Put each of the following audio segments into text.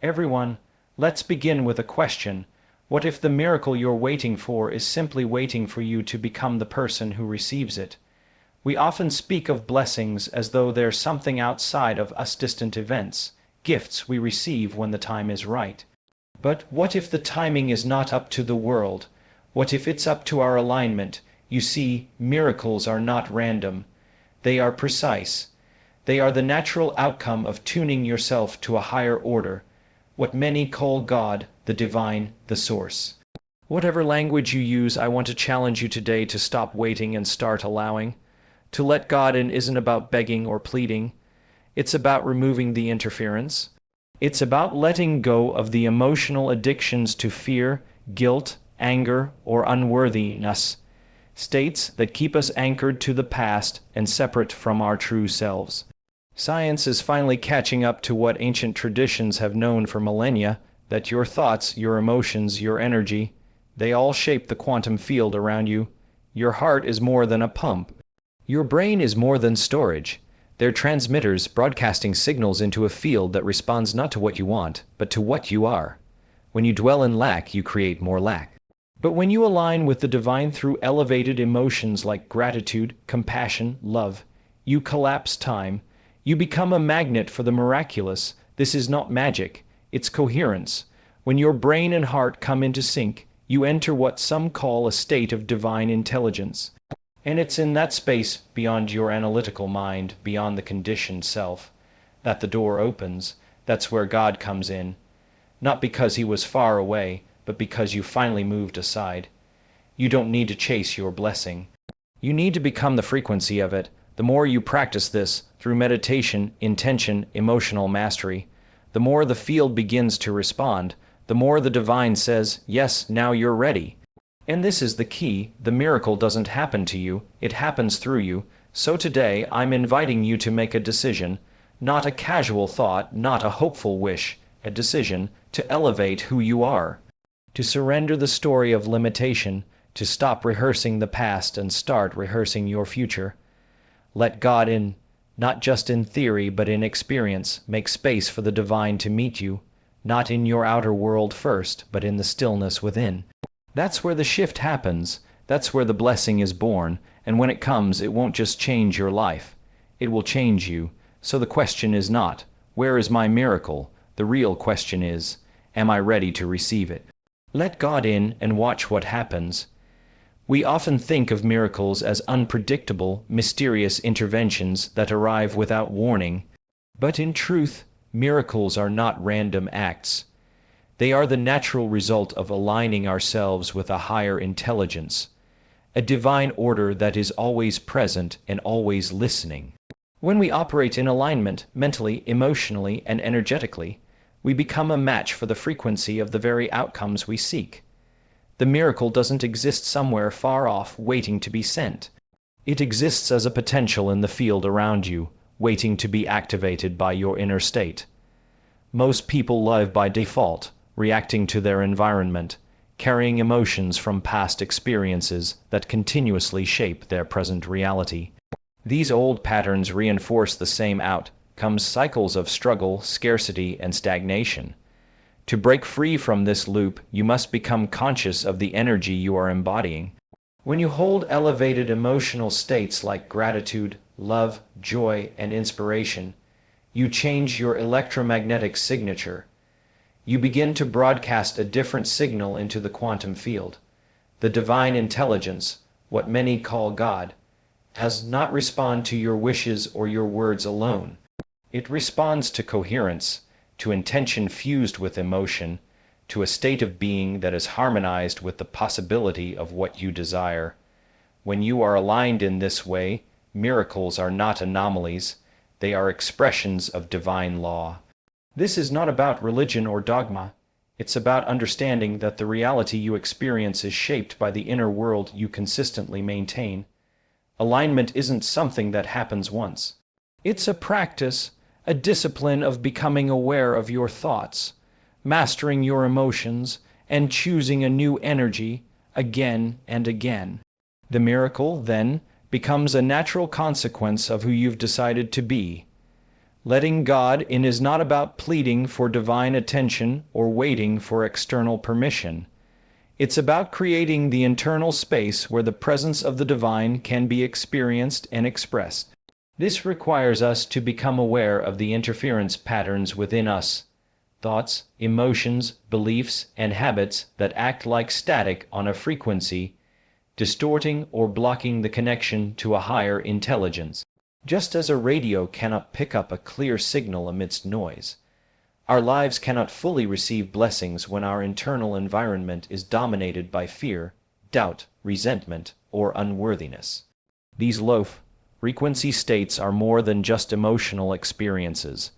Everyone, let's begin with a question. What if the miracle you're waiting for is simply waiting for you to become the person who receives it? We often speak of blessings as though they're something outside of us, distant events, gifts we receive when the time is right. But what if the timing is not up to the world? What if it's up to our alignment? You see, miracles are not random. They are precise. They are the natural outcome of tuning yourself to a higher order, what many call God, the divine, the source. Whatever language you use, I want to challenge you today to stop waiting and start allowing. To let God in isn't about begging or pleading. It's about removing the interference. It's about letting go of the emotional addictions to fear, guilt, anger, or unworthiness, states that keep us anchored to the past and separate from our true selves. Science is finally catching up to what ancient traditions have known for millennia, that your thoughts, your emotions, your energy, they all shape the quantum field around you. Your heart is more than a pump. Your brain is more than storage. They're transmitters broadcasting signals into a field that responds not to what you want, but to what you are. When you dwell in lack, you create more lack. But when you align with the divine through elevated emotions like gratitude, compassion, love, you collapse time. You become a magnet for the miraculous. This is not magic, it's coherence. When your brain and heart come into sync, you enter what some call a state of divine intelligence. And it's in that space, beyond your analytical mind, beyond the conditioned self, that the door opens. That's where God comes in. Not because he was far away, but because you finally moved aside. You don't need to chase your blessing. You need to become the frequency of it. The more you practice this, through meditation, intention, emotional mastery, the more the field begins to respond, the more the divine says, yes, now you're ready. And this is the key. The miracle doesn't happen to you, it happens through you. So today, I'm inviting you to make a decision, not a casual thought, not a hopeful wish, a decision to elevate who you are, to surrender the story of limitation, to stop rehearsing the past and start rehearsing your future. Let God in, not just in theory but in experience. Make space for the divine to meet you, not in your outer world first, but in the stillness within. That's where the shift happens. That's where the blessing is born. And when it comes, it won't just change your life. It will change you. So the question is not, where is my miracle? The real question is, am I ready to receive it? Let God in and watch what happens. We often think of miracles as unpredictable, mysterious interventions that arrive without warning. But in truth, miracles are not random acts. They are the natural result of aligning ourselves with a higher intelligence, a divine order that is always present and always listening. When we operate in alignment, mentally, emotionally, and energetically, we become a match for the frequency of the very outcomes we seek. The miracle doesn't exist somewhere far off, waiting to be sent. It exists as a potential in the field around you, waiting to be activated by your inner state. Most people live by default, reacting to their environment, carrying emotions from past experiences that continuously shape their present reality. These old patterns reinforce the same outcomes, cycles of struggle, scarcity, and stagnation. To break free from this loop, you must become conscious of the energy you are embodying. When you hold elevated emotional states like gratitude, love, joy, and inspiration, you change your electromagnetic signature. You begin to broadcast a different signal into the quantum field. The divine intelligence, what many call God, does not respond to your wishes or your words alone. It responds to coherence, to intention fused with emotion, to a state of being that is harmonized with the possibility of what you desire. When you are aligned in this way, miracles are not anomalies, they are expressions of divine law. This is not about religion or dogma. It's about understanding that the reality you experience is shaped by the inner world you consistently maintain. Alignment isn't something that happens once. It's a practice, a discipline of becoming aware of your thoughts, mastering your emotions, and choosing a new energy again and again. The miracle, then, becomes a natural consequence of who you've decided to be. Letting God in is not about pleading for divine attention or waiting for external permission. It's about creating the internal space where the presence of the divine can be experienced and expressed. This requires us to become aware of the interference patterns within us, thoughts, emotions, beliefs, and habits that act like static on a frequency, distorting or blocking the connection to a higher intelligence. Just as a radio cannot pick up a clear signal amidst noise, our lives cannot fully receive blessings when our internal environment is dominated by fear, doubt, resentment, or unworthiness. These low-frequency states are more than just emotional experiences.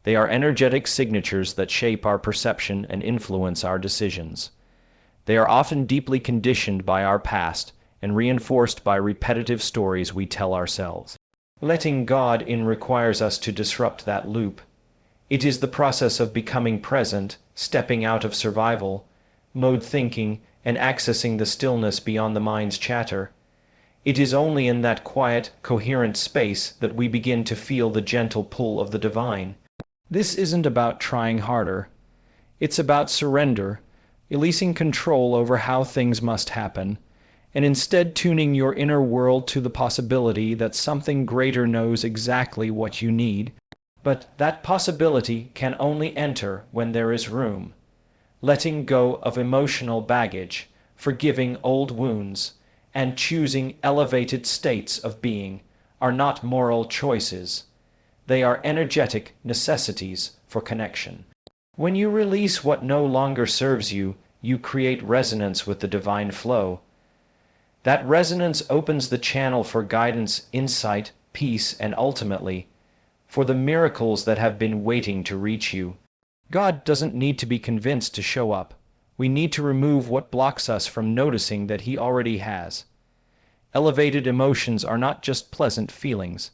They are energetic signatures that shape our perception and influence our decisions. They are often deeply conditioned by our past and reinforced by repetitive stories we tell ourselves. Letting God in requires us to disrupt that loop. It is the process of becoming present, stepping out of survival mode thinking, and accessing the stillness beyond the mind's chatter. It is only in that quiet, coherent space that we begin to feel the gentle pull of the divine. This isn't about trying harder. It's about surrender, releasing control over how things must happen, and instead tuning your inner world to the possibility that something greater knows exactly what you need. But that possibility can only enter when there is room. Letting go of emotional baggage, forgiving old wounds, and choosing elevated states of being are not moral choices. They are energetic necessities for connection. When you release what no longer serves you, you create resonance with the divine flow. That resonance opens the channel for guidance, insight, peace, and ultimately, for the miracles that have been waiting to reach you. God doesn't need to be convinced to show up. We need to remove what blocks us from noticing that He already has. Elevated emotions are not just pleasant feelings.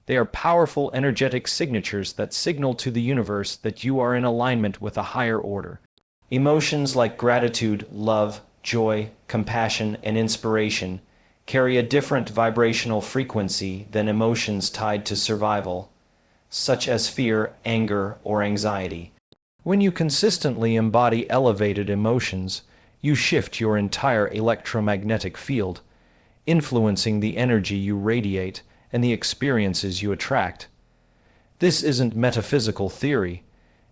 They are powerful energetic signatures that signal to the universe that you are in alignment with a higher order. Emotions like gratitude, love, joy, compassion, and inspiration carry a different vibrational frequency than emotions tied to survival, such as fear, anger, or anxiety. When you consistently embody elevated emotions, you shift your entire electromagnetic field, influencing the energy you radiate and the experiences you attract. This isn't metaphysical theory.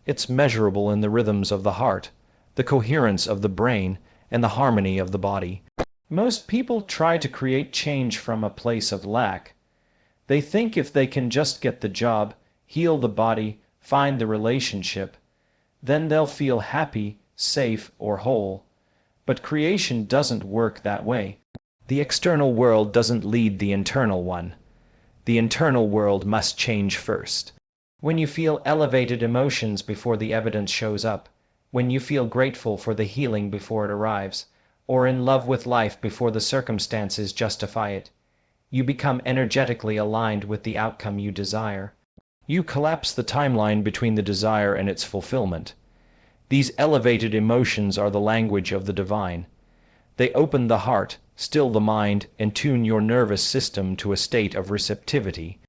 It's measurable in the rhythms of the heart, the coherence of the brain, and the harmony of the body. Most people try to create change from a place of lack. They think if they can just get the job, heal the body, find the relationship, then they'll feel happy, safe, or whole. But creation doesn't work that way. The external world doesn't lead the internal one. The internal world must change first. When you feel elevated emotions before the evidence shows up, when you feel grateful for the healing before it arrives, or in love with life before the circumstances justify it, you become energetically aligned with the outcome you desire. You collapse the timeline between the desire and its fulfillment. These elevated emotions are the language of the divine. They open the heart, still the mind, and tune your nervous system to a state of receptivity.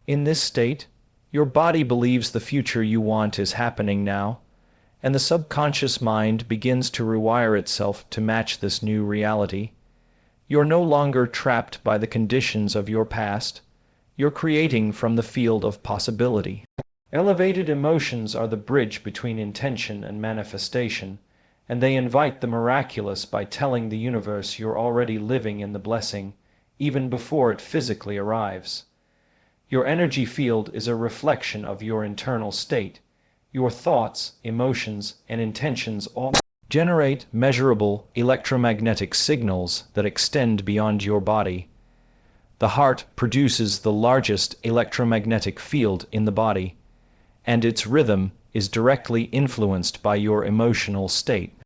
In this state, your body believes the future you want is happening now, and the subconscious mind begins to rewire itself to match this new reality. You're no longer trapped by the conditions of your past. You're creating from the field of possibility. Elevated emotions are the bridge between intention and manifestation, and they invite the miraculous by telling the universe you're already living in the blessing, even before it physically arrives. Your energy field is a reflection of your internal state. Your thoughts, emotions, and intentions all generate measurable electromagnetic signals that extend beyond your body. The heart produces the largest electromagnetic field in the body, and its rhythm is directly influenced by your emotional state.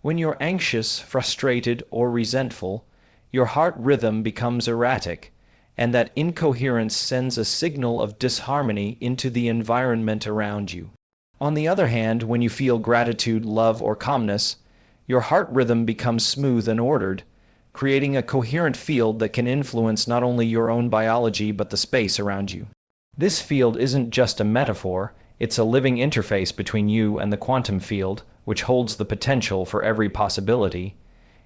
When you're anxious, frustrated, or resentful, your heart rhythm becomes erratic, and that incoherence sends a signal of disharmony into the environment around you. On the other hand, when you feel gratitude, love, or calmness, your heart rhythm becomes smooth and ordered, creating a coherent field that can influence not only your own biology but the space around you. This field isn't just a metaphor, it's a living interface between you and the quantum field, which holds the potential for every possibility.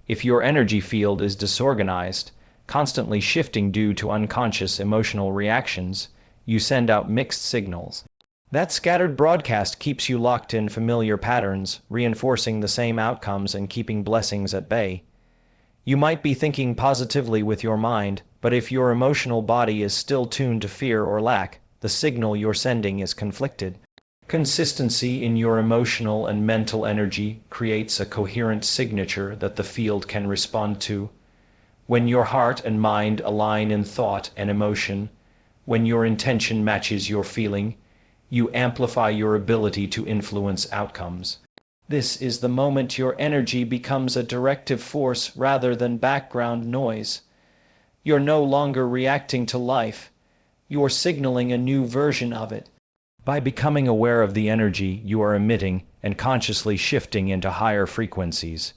If your energy field is disorganized, constantly shifting due to unconscious emotional reactions, you send out mixed signals. That scattered broadcast keeps you locked in familiar patterns, reinforcing the same outcomes and keeping blessings at bay. You might be thinking positively with your mind, but if your emotional body is still tuned to fear or lack, the signal you're sending is conflicted. Consistency in your emotional and mental energy creates a coherent signature that the field can respond to. When your heart and mind align in thought and emotion, when your intention matches your feeling, you amplify your ability to influence outcomes. This is the moment your energy becomes a directive force rather than background noise. You're no longer reacting to life. You're signaling a new version of it. By becoming aware of the energy you are emitting and consciously shifting into higher frequencies,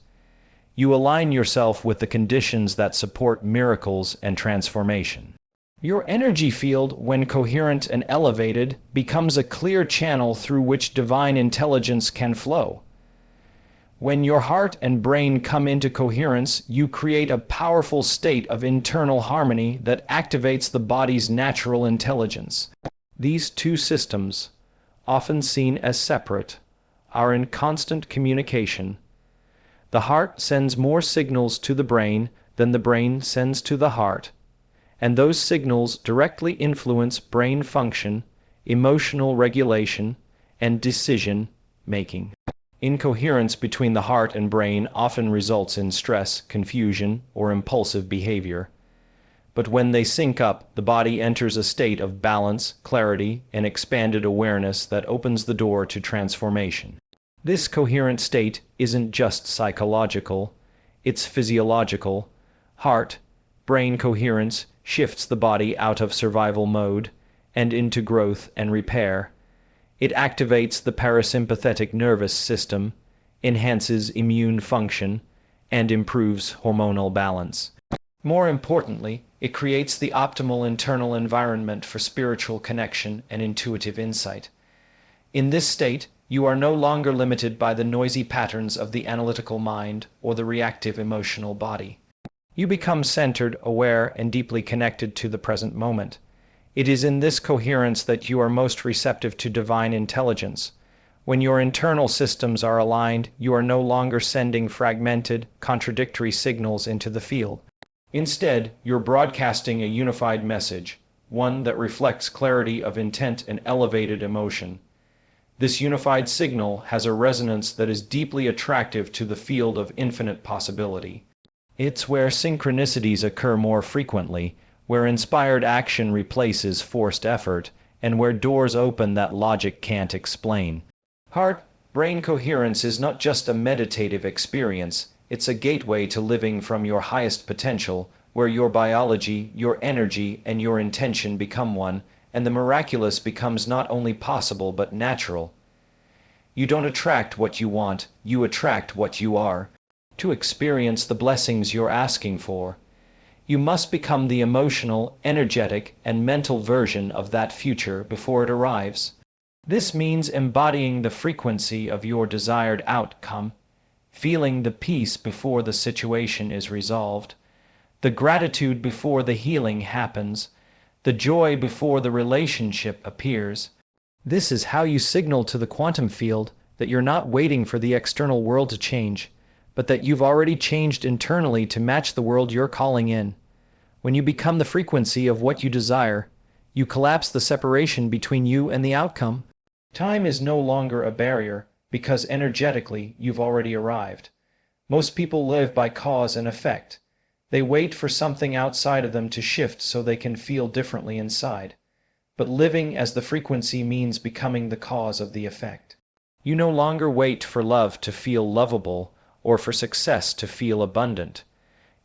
you align yourself with the conditions that support miracles and transformation. Your energy field, when coherent and elevated, becomes a clear channel through which divine intelligence can flow. When your heart and brain come into coherence, you create a powerful state of internal harmony that activates the body's natural intelligence. These two systems, often seen as separate, are in constant communication. The heart sends more signals to the brain than the brain sends to the heart, and those signals directly influence brain function, emotional regulation, and decision-making. Incoherence between the heart and brain often results in stress, confusion, or impulsive behavior. But when they sync up, the body enters a state of balance, clarity, and expanded awareness that opens the door to transformation. This coherent state isn't just psychological, it's physiological. Heart-brain coherence shifts the body out of survival mode and into growth and repair. It activates the parasympathetic nervous system, enhances immune function, and improves hormonal balance. More importantly, it creates the optimal internal environment for spiritual connection and intuitive insight. In this state, you are no longer limited by the noisy patterns of the analytical mind or the reactive emotional body. You become centered, aware, and deeply connected to the present moment. It is in this coherence that you are most receptive to divine intelligence. When your internal systems are aligned, you are no longer sending fragmented, contradictory signals into the field. Instead, you're broadcasting a unified message, one that reflects clarity of intent and elevated emotion. This unified signal has a resonance that is deeply attractive to the field of infinite possibility. It's where synchronicities occur more frequently, where inspired action replaces forced effort, and where doors open that logic can't explain. Heart-brain coherence is not just a meditative experience, it's a gateway to living from your highest potential, where your biology, your energy, and your intention become one, and the miraculous becomes not only possible but natural. You don't attract what you want, you attract what you are. To experience the blessings you're asking for, you must become the emotional, energetic, and mental version of that future before it arrives. This means embodying the frequency of your desired outcome, feeling the peace before the situation is resolved, the gratitude before the healing happens, the joy before the relationship appears. This is how you signal to the quantum field that you're not waiting for the external world to change, but that you've already changed internally to match the world you're calling in. When you become the frequency of what you desire, you collapse the separation between you and the outcome. Time is no longer a barrier, because energetically you've already arrived. Most people live by cause and effect. They wait for something outside of them to shift so they can feel differently inside. But living as the frequency means becoming the cause of the effect. You no longer wait for love to feel lovable or for success to feel abundant.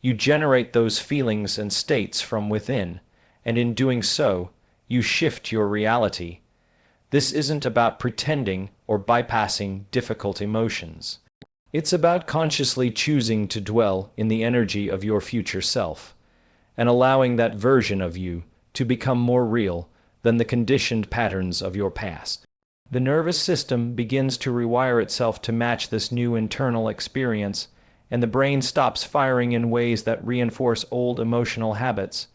You generate those feelings and states from within, and in doing so, you shift your reality. This isn't about pretending or bypassing difficult emotions. It's about consciously choosing to dwell in the energy of your future self, and allowing that version of you to become more real, than the conditioned patterns of your past. The nervous system begins to rewire itself to match this new internal experience, and the brain stops firing in ways that reinforce old emotional habits.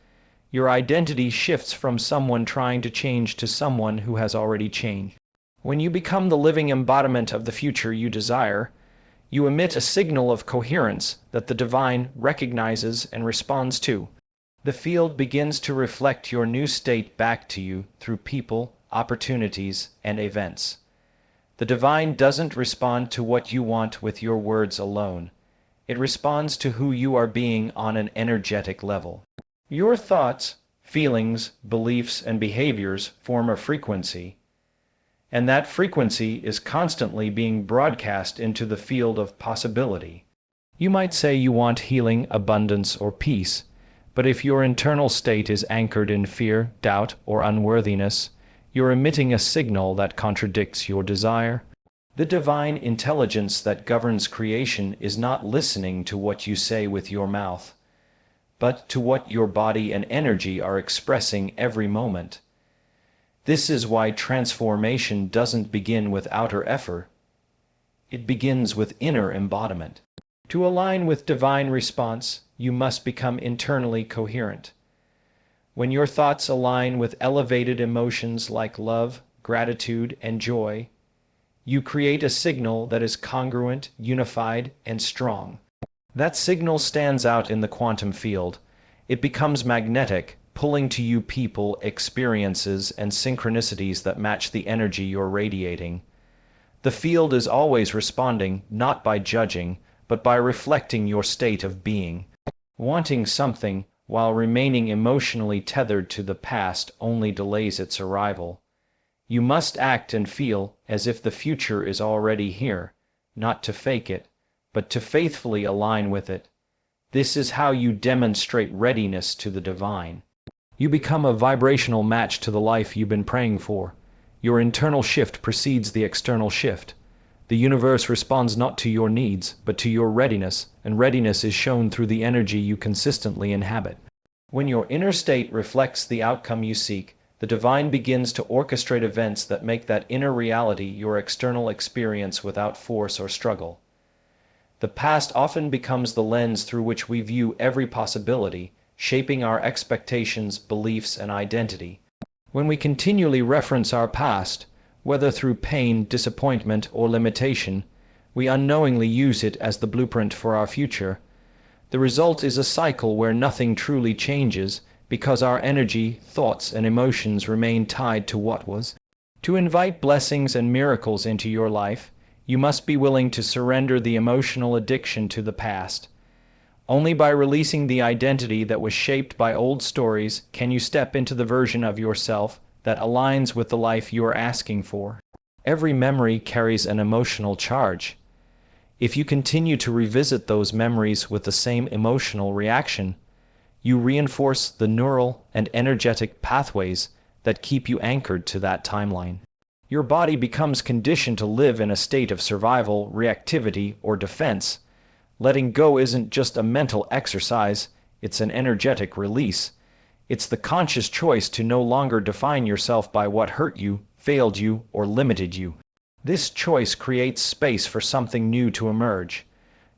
Your identity shifts from someone trying to change to someone who has already changed. When you become the living embodiment of the future you desire, you emit a signal of coherence that the divine recognizes and responds to. The field begins to reflect your new state back to you through people, opportunities, and events. The divine doesn't respond to what you want with your words alone. It responds to who you are being on an energetic level. Your thoughts, feelings, beliefs, and behaviors form a frequency, and that frequency is constantly being broadcast into the field of possibility. You might say you want healing, abundance, or peace, but if your internal state is anchored in fear, doubt, or unworthiness, you're emitting a signal that contradicts your desire. The divine intelligence that governs creation is not listening to what you say with your mouth, but to what your body and energy are expressing every moment. This is why transformation doesn't begin with outer effort. It begins with inner embodiment. To align with divine response, you must become internally coherent. When your thoughts align with elevated emotions like love, gratitude, and joy, you create a signal that is congruent, unified, and strong. That signal stands out in the quantum field. It becomes magnetic, pulling to you people, experiences, and synchronicities that match the energy you're radiating. The field is always responding, not by judging, but by reflecting your state of being. Wanting something, while remaining emotionally tethered to the past, only delays its arrival. You must act and feel as if the future is already here, not to fake it, but to faithfully align with it. This is how you demonstrate readiness to the divine. You become a vibrational match to the life you've been praying for. Your internal shift precedes the external shift. The universe responds not to your needs, but to your readiness, and readiness is shown through the energy you consistently inhabit. When your inner state reflects the outcome you seek, the divine begins to orchestrate events that make that inner reality your external experience without force or struggle. The past often becomes the lens through which we view every possibility, shaping our expectations, beliefs, and identity. When we continually reference our past, whether through pain, disappointment, or limitation, we unknowingly use it as the blueprint for our future. The result is a cycle where nothing truly changes because our energy, thoughts, and emotions remain tied to what was. To invite blessings and miracles into your life, you must be willing to surrender the emotional addiction to the past. Only by releasing the identity that was shaped by old stories can you step into the version of yourself that aligns with the life you are asking for. Every memory carries an emotional charge. If you continue to revisit those memories with the same emotional reaction, you reinforce the neural and energetic pathways that keep you anchored to that timeline. Your body becomes conditioned to live in a state of survival, reactivity, or defense. Letting go isn't just a mental exercise, it's an energetic release. It's the conscious choice to no longer define yourself by what hurt you, failed you, or limited you. This choice creates space for something new to emerge.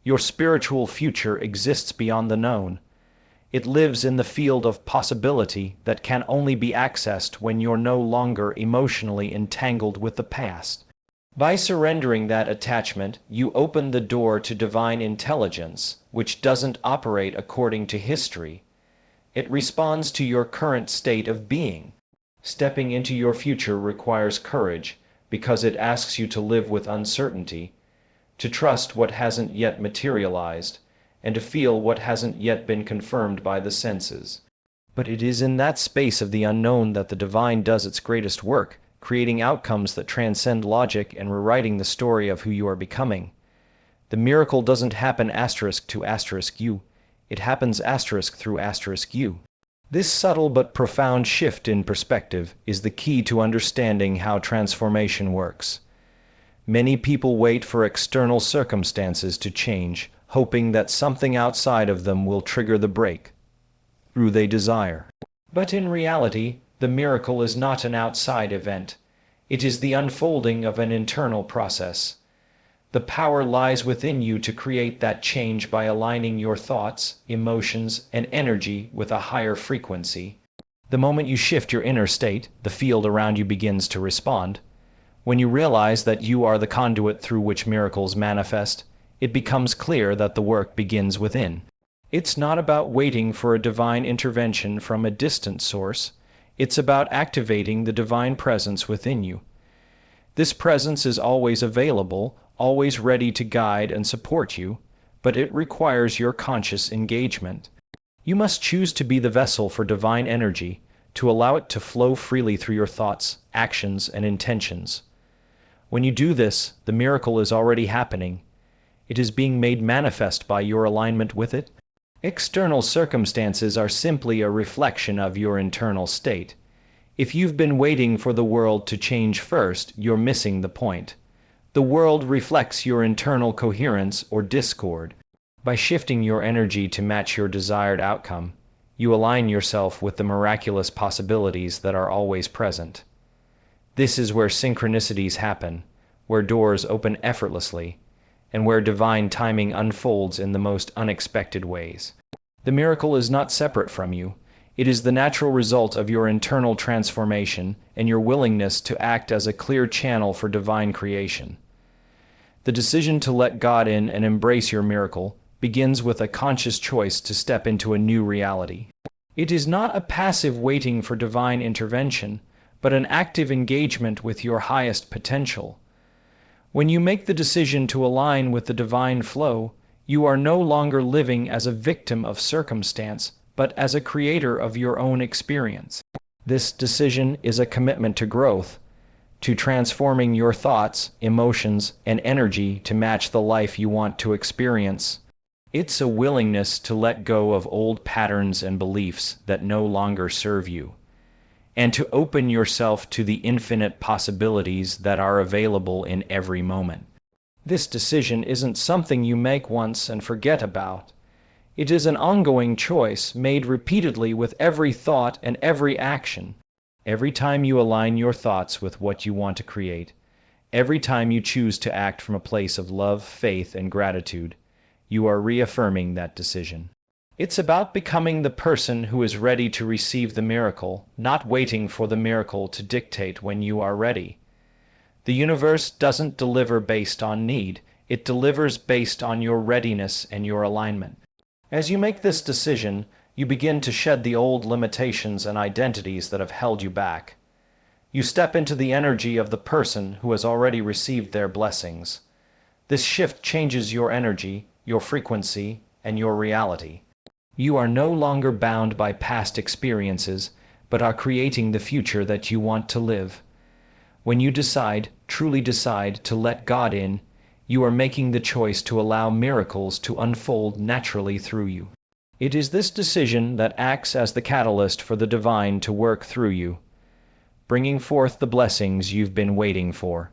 Your spiritual future exists beyond the known. It lives in the field of possibility that can only be accessed when you're no longer emotionally entangled with the past. By surrendering that attachment, you open the door to divine intelligence, which doesn't operate according to history. It responds to your current state of being. Stepping into your future requires courage, because it asks you to live with uncertainty, to trust what hasn't yet materialized, and to feel what hasn't yet been confirmed by the senses. But it is in that space of the unknown that the divine does its greatest work, creating outcomes that transcend logic and rewriting the story of who you are becoming. The miracle doesn't happen asterisk to asterisk you. It happens asterisk through asterisk you. This subtle but profound shift in perspective is the key to understanding how transformation works. Many people wait for external circumstances to change, hoping that something outside of them will trigger the breakthrough they desire. But in reality, The miracle is not an outside event. It is the unfolding of an internal process. The power lies within you to create that change by aligning your thoughts, emotions, and energy with a higher frequency. The moment you shift your inner state, the field around you begins to respond. When you realize that you are the conduit through which miracles manifest, it becomes clear that the work begins within. It's not about waiting for a divine intervention from a distant source. It's about activating the divine presence within you. This presence is always available, always ready to guide and support you, but it requires your conscious engagement. You must choose to be the vessel for divine energy, to allow it to flow freely through your thoughts, actions, and intentions. When you do this, the miracle is already happening. It is being made manifest by your alignment with it. External circumstances are simply a reflection of your internal state. If you've been waiting for the world to change first, you're missing the point. The world reflects your internal coherence or discord. By shifting your energy to match your desired outcome, you align yourself with the miraculous possibilities that are always present. This is where synchronicities happen, where doors open effortlessly, and where divine timing unfolds in the most unexpected ways. The miracle is not separate from you. It is the natural result of your internal transformation and your willingness to act as a clear channel for divine creation. The decision to let God in and embrace your miracle begins with a conscious choice to step into a new reality. It is not a passive waiting for divine intervention, but an active engagement with your highest potential. When you make the decision to align with the divine flow, you are no longer living as a victim of circumstance, but as a creator of your own experience. This decision is a commitment to growth, to transforming your thoughts, emotions, and energy to match the life you want to experience. It's a willingness to let go of old patterns and beliefs that no longer serve you, and to open yourself to the infinite possibilities that are available in every moment. This decision isn't something you make once and forget about. It is an ongoing choice made repeatedly with every thought and every action. Every time you align your thoughts with what you want to create, every time you choose to act from a place of love, faith, and gratitude, you are reaffirming that decision. It's about becoming the person who is ready to receive the miracle, not waiting for the miracle to dictate when you are ready. The universe doesn't deliver based on need, it delivers based on your readiness and your alignment. As you make this decision, you begin to shed the old limitations and identities that have held you back. You step into the energy of the person who has already received their blessings. This shift changes your energy, your frequency, and your reality. You are no longer bound by past experiences, but are creating the future that you want to live. When you decide, truly decide, to let God in, you are making the choice to allow miracles to unfold naturally through you. It is this decision that acts as the catalyst for the divine to work through you, bringing forth the blessings you've been waiting for.